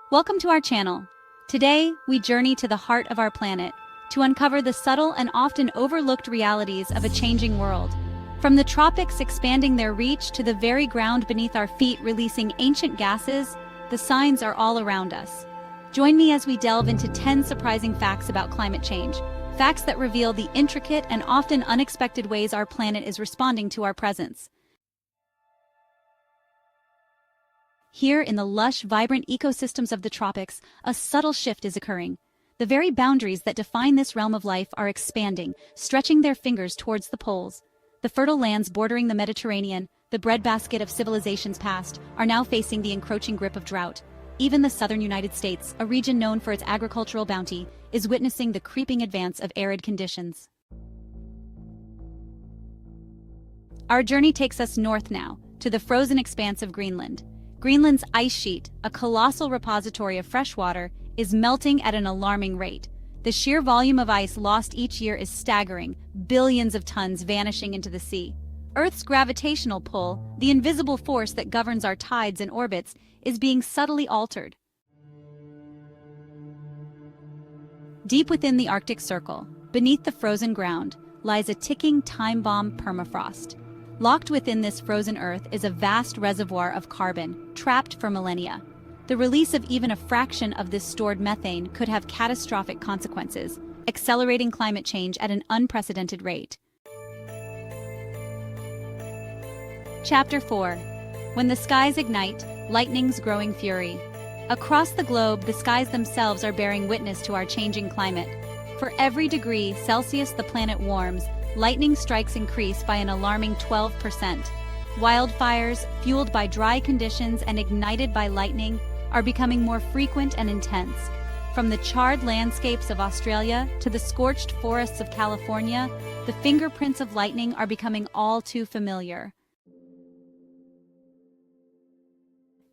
Welcome to our channel. Today, we journey to the heart of our planet to uncover the subtle and often overlooked realities of a changing world. From the tropics expanding their reach to the very ground beneath our feet releasing ancient gases, the signs are all around us. Join me as we delve into 10 surprising facts about climate change, facts that reveal the intricate and often unexpected ways our planet is responding to our presence. Here in the lush, vibrant ecosystems of the tropics, a subtle shift is occurring. The very boundaries that define this realm of life are expanding, stretching their fingers towards the poles. The fertile lands bordering the Mediterranean, the breadbasket of civilizations past, are now facing the encroaching grip of drought. Even the southern United States, a region known for its agricultural bounty, is witnessing the creeping advance of arid conditions. Our journey takes us north now, to the frozen expanse of Greenland. Greenland's ice sheet, a colossal repository of fresh water, is melting at an alarming rate. The sheer volume of ice lost each year is staggering, billions of tons vanishing into the sea. Earth's gravitational pull, the invisible force that governs our tides and orbits, is being subtly altered. Deep within the Arctic Circle, beneath the frozen ground, lies a ticking time bomb permafrost. Locked within this frozen Earth is a vast reservoir of carbon, trapped for millennia. The release of even a fraction of this stored methane could have catastrophic consequences, accelerating climate change at an unprecedented rate. Chapter 4. When the skies ignite, lightning's growing fury. Across the globe, the skies themselves are bearing witness to our changing climate. For every degree Celsius the planet warms, lightning strikes increase by an alarming 12%. Wildfires, fueled by dry conditions and ignited by lightning, are becoming more frequent and intense. From the charred landscapes of Australia to the scorched forests of California, the fingerprints of lightning are becoming all too familiar.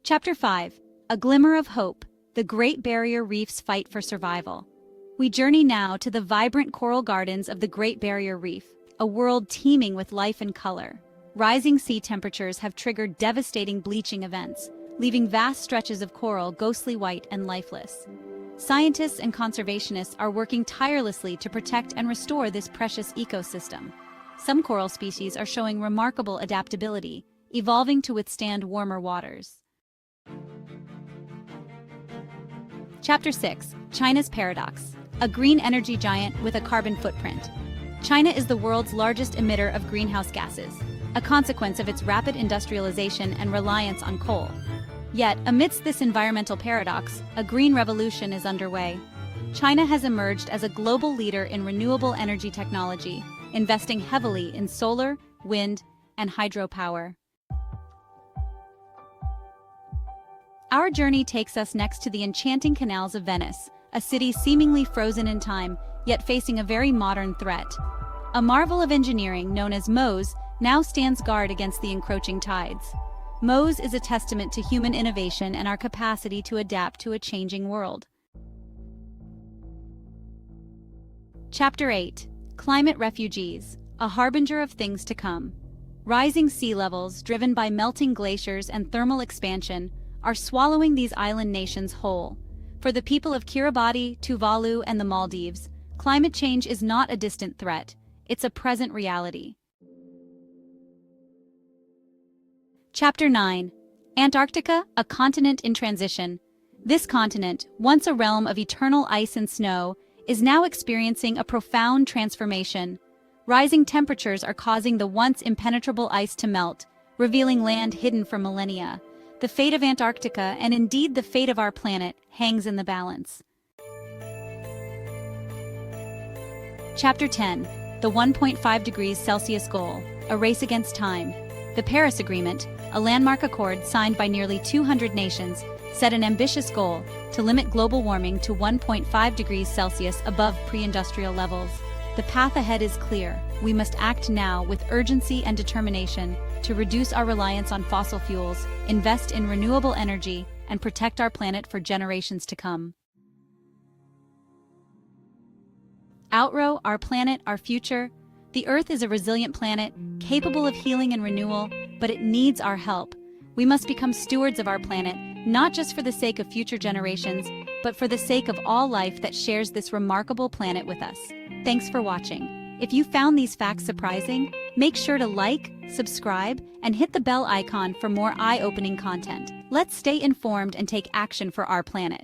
Chapter 5. A Glimmer of Hope. The Great Barrier Reef's Fight for Survival. We journey now to the vibrant coral gardens of the Great Barrier Reef, a world teeming with life and color. Rising sea temperatures have triggered devastating bleaching events, leaving vast stretches of coral ghostly white and lifeless. Scientists and conservationists are working tirelessly to protect and restore this precious ecosystem. Some coral species are showing remarkable adaptability, evolving to withstand warmer waters. Chapter 6. China's Paradox. A green energy giant with a carbon footprint. China is the world's largest emitter of greenhouse gases, a consequence of its rapid industrialization and reliance on coal. Yet, amidst this environmental paradox, a green revolution is underway. China has emerged as a global leader in renewable energy technology, investing heavily in solar, wind, and hydropower. Our journey takes us next to the enchanting canals of Venice, a city seemingly frozen in time, yet facing a very modern threat. A marvel of engineering known as MOSE now stands guard against the encroaching tides. MOSE is a testament to human innovation and our capacity to adapt to a changing world. Chapter 8. Climate Refugees. A Harbinger of Things to Come. Rising sea levels, driven by melting glaciers and thermal expansion, are swallowing these island nations whole. For the people of Kiribati, Tuvalu, and the Maldives, climate change is not a distant threat, it's a present reality. Chapter 9. Antarctica, a continent in transition. This continent, once a realm of eternal ice and snow, is now experiencing a profound transformation. Rising temperatures are causing the once impenetrable ice to melt, revealing land hidden for millennia. The fate of Antarctica, and indeed the fate of our planet, hangs in the balance. Chapter 10. The 1.5 degrees Celsius goal, a race against time. The Paris Agreement, a landmark accord signed by nearly 200 nations, set an ambitious goal to limit global warming to 1.5 degrees Celsius above pre-industrial levels. The path ahead is clear. We must act now with urgency and determination to reduce our reliance on fossil fuels, invest in renewable energy, and protect our planet for generations to come. Outrow, our planet, our future. The Earth is a resilient planet, capable of healing and renewal, but it needs our help. We must become stewards of our planet, not just for the sake of future generations, but for the sake of all life that shares this remarkable planet with us. Thanks for watching. If you found these facts surprising, make sure to like, subscribe, and hit the bell icon for more eye-opening content. Let's stay informed and take action for our planet.